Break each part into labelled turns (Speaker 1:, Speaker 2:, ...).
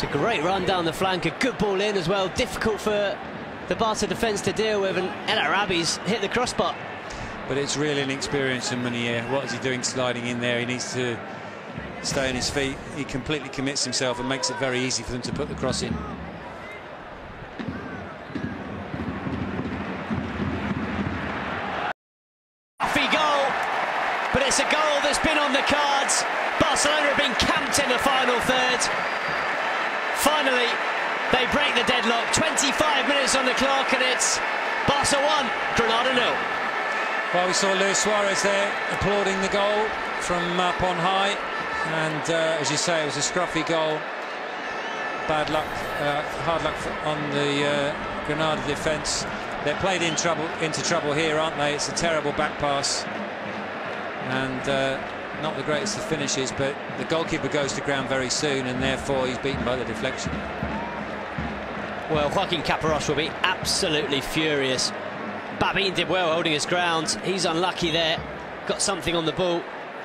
Speaker 1: It's a great run down the flank, a good ball in as well. Difficult for the Barca defence to deal with, and El Arabi's hit the crossbar.
Speaker 2: But it's really an experience in Meunier. What is he doing sliding in there? He needs to stay on his feet. He completely commits himself and makes it very easy for them to put the cross in.
Speaker 1: Goal, but it's a goal that's been on the cards. Barcelona have been camped in the final third. Finally, they break the deadlock. 25 minutes on the clock, and it's Barca 1, Granada 0.
Speaker 2: Well, we saw Luis Suarez there applauding the goal from up on high, and as you say, it was a scruffy goal. Bad luck, hard luck on the Granada defence. They're played into trouble here, aren't they? It's a terrible back pass, and not the greatest of finishes, but the goalkeeper goes to ground very soon, and therefore he's beaten by the deflection.
Speaker 1: Well, Joaquin Caparrós will be absolutely furious. Babin did well holding his ground. He's unlucky there. Got something on the ball.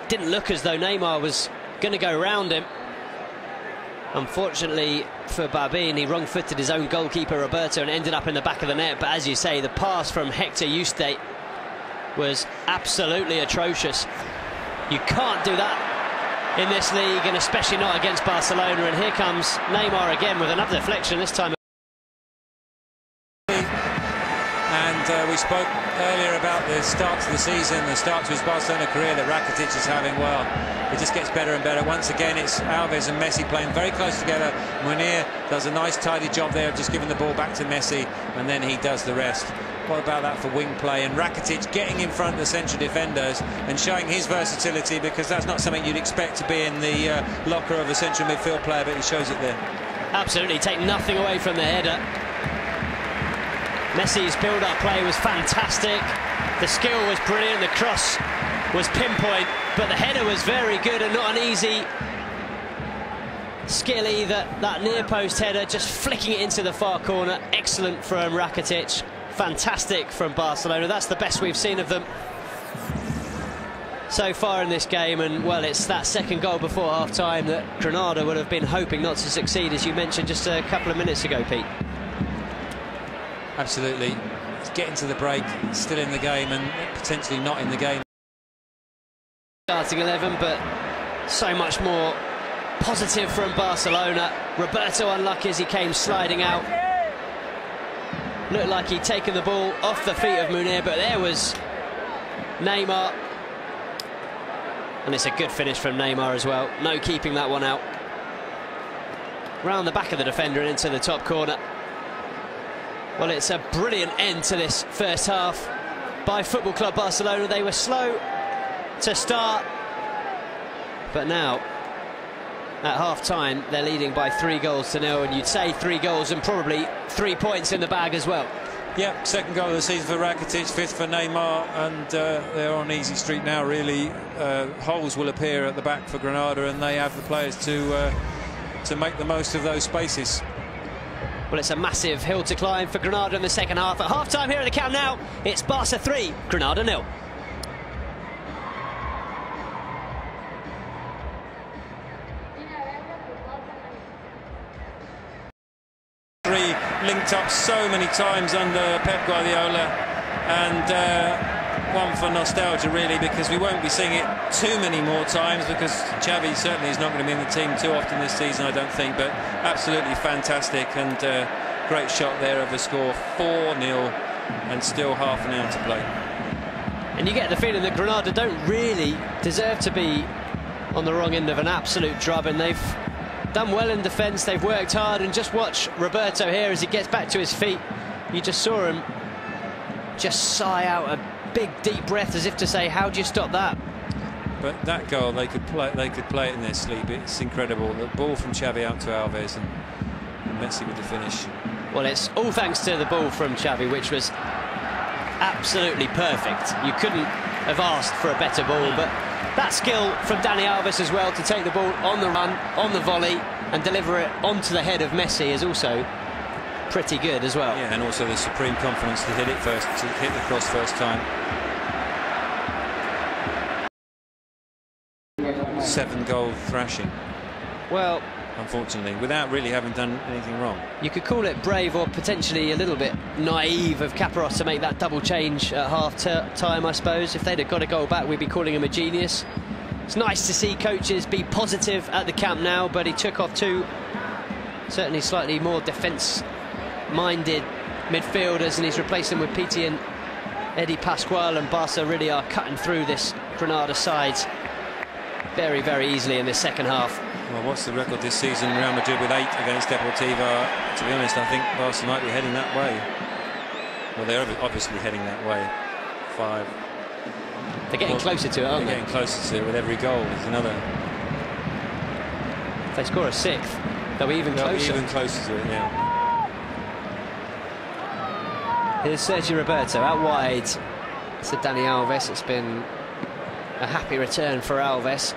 Speaker 1: Didn't look as though Neymar was going to go round him. Unfortunately for Babin, he wrong-footed his own goalkeeper Roberto and ended up in the back of the net. But as you say, the pass from Hector Juste was absolutely atrocious. You can't do that in this league, and especially not against Barcelona. And here comes Neymar again with another deflection, this time.
Speaker 2: And we spoke earlier about the start to the season, the start to his Barcelona career that Rakitic is having. Well, it just gets better and better. Once again, it's Alves and Messi playing very close together. Meunier does a nice tidy job there of just giving the ball back to Messi, and then he does the rest. What about that for wing play? And Rakitic getting in front of the central defenders and showing his versatility, because that's not something you'd expect to be in the locker of a central midfield player, but he shows it there.
Speaker 1: Absolutely, take nothing away from the header. Messi's build-up play was fantastic. The skill was brilliant, the cross was pinpoint, but the header was very good and not an easy skill either. That near post header, just flicking it into the far corner. Excellent from Rakitic. Fantastic from Barcelona. That's the best we've seen of them so far in this game, and well, it's that second goal before half-time that Granada would have been hoping not to succeed, as you mentioned just a couple of minutes ago, Pete.
Speaker 2: Absolutely. He's getting to the break, still in the game and potentially not in the game.
Speaker 1: Starting 11, but so much more positive from Barcelona. Roberto unlucky as he came sliding out. Looked like he'd taken the ball off the feet of Meunier, but there was Neymar. And it's a good finish from Neymar as well. No keeping that one out. Round the back of the defender and into the top corner. Well, it's a brilliant end to this first half by Football Club Barcelona. They were slow to start, but now at half-time they're leading by 3-0, and you'd say 3 goals and probably 3 points in the bag as well.
Speaker 2: Yeah, second goal of the season for Rakitic, 5th for Neymar, and they're on easy street now, really. Holes will appear at the back for Granada, and they have the players to make the most of those spaces.
Speaker 1: Well, it's a massive hill to climb for Granada in the second half. At half-time here at the Camp Nou, it's Barca 3, Granada 0.
Speaker 2: Linked up so many times under Pep Guardiola, and one for nostalgia really, because we won't be seeing it too many more times, because Xavi certainly is not going to be in the team too often this season, I don't think, but absolutely fantastic, and great shot there of the score, 4-0, and still half an hour to play.
Speaker 1: And you get the feeling that Granada don't really deserve to be on the wrong end of an absolute drubbing. They've done well in defence, they've worked hard, and just watch Roberto here as he gets back to his feet. You just saw him just sigh out a big deep breath as if to say, how do you stop that?
Speaker 2: But that goal, they could play it in their sleep. It's incredible. The ball from Xavi out to Alves, and Messi with the finish.
Speaker 1: Well, it's all thanks to the ball from Xavi, which was absolutely perfect. You couldn't have asked for a better ball, but that skill from Dani Alves as well, to take the ball on the run, on the volley, and deliver it onto the head of Messi is also pretty good as well.
Speaker 2: Yeah, and also the supreme confidence to hit it first, to hit the cross first time.
Speaker 1: 7-goal
Speaker 2: thrashing.
Speaker 1: Well,
Speaker 2: unfortunately, without really having done anything wrong.
Speaker 1: You could call it brave or potentially a little bit naive of Caparrós to make that double change at half-time, I suppose. If they'd have got a goal back, we'd be calling him a genius. It's nice to see coaches be positive at the Camp Nou, but he took off two certainly slightly more defence-minded midfielders, and he's replaced them with Pity and Eddie Pascual, and Barca really are cutting through this Granada side very, very easily in this second half.
Speaker 2: Well, what's the record this season? Real Madrid with 8 against Deportivo. To be honest, I think Barca might be heading that way. Well, they're obviously heading that way. 5.
Speaker 1: They're getting closer to it, aren't they?
Speaker 2: They're getting closer to it with every goal. There's another.
Speaker 1: If they score a 6th, they'll be even closer.
Speaker 2: Even closer to it, yeah.
Speaker 1: Here's Sergio Roberto out wide to Dani Alves. It's been a happy return for Alves.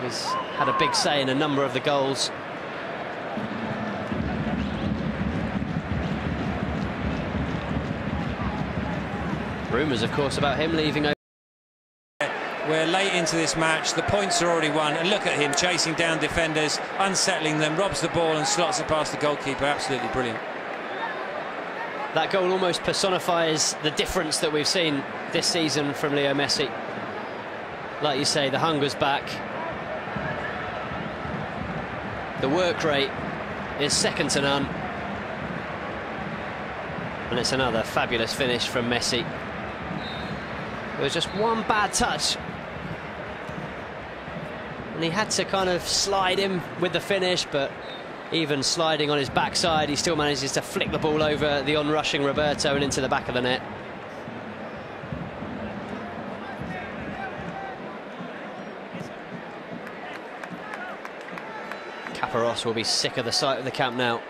Speaker 1: He's had a big say in a number of the goals. Rumours, of course, about him leaving.
Speaker 2: We're late into this match, the points are already won, and look at him chasing down defenders, unsettling them, robs the ball and slots it past the goalkeeper. Absolutely brilliant.
Speaker 1: That goal almost personifies the difference that we've seen this season from Leo Messi. Like you say, the hunger's back. The work rate is second to none. And it's another fabulous finish from Messi. There was just one bad touch, and he had to kind of slide in with the finish, but even sliding on his backside, he still manages to flick the ball over the on-rushing Roberto and into the back of the net. Caparrós will be sick of the sight of the Camp Nou.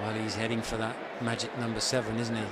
Speaker 2: Well, he's heading for that magic number 7, isn't he?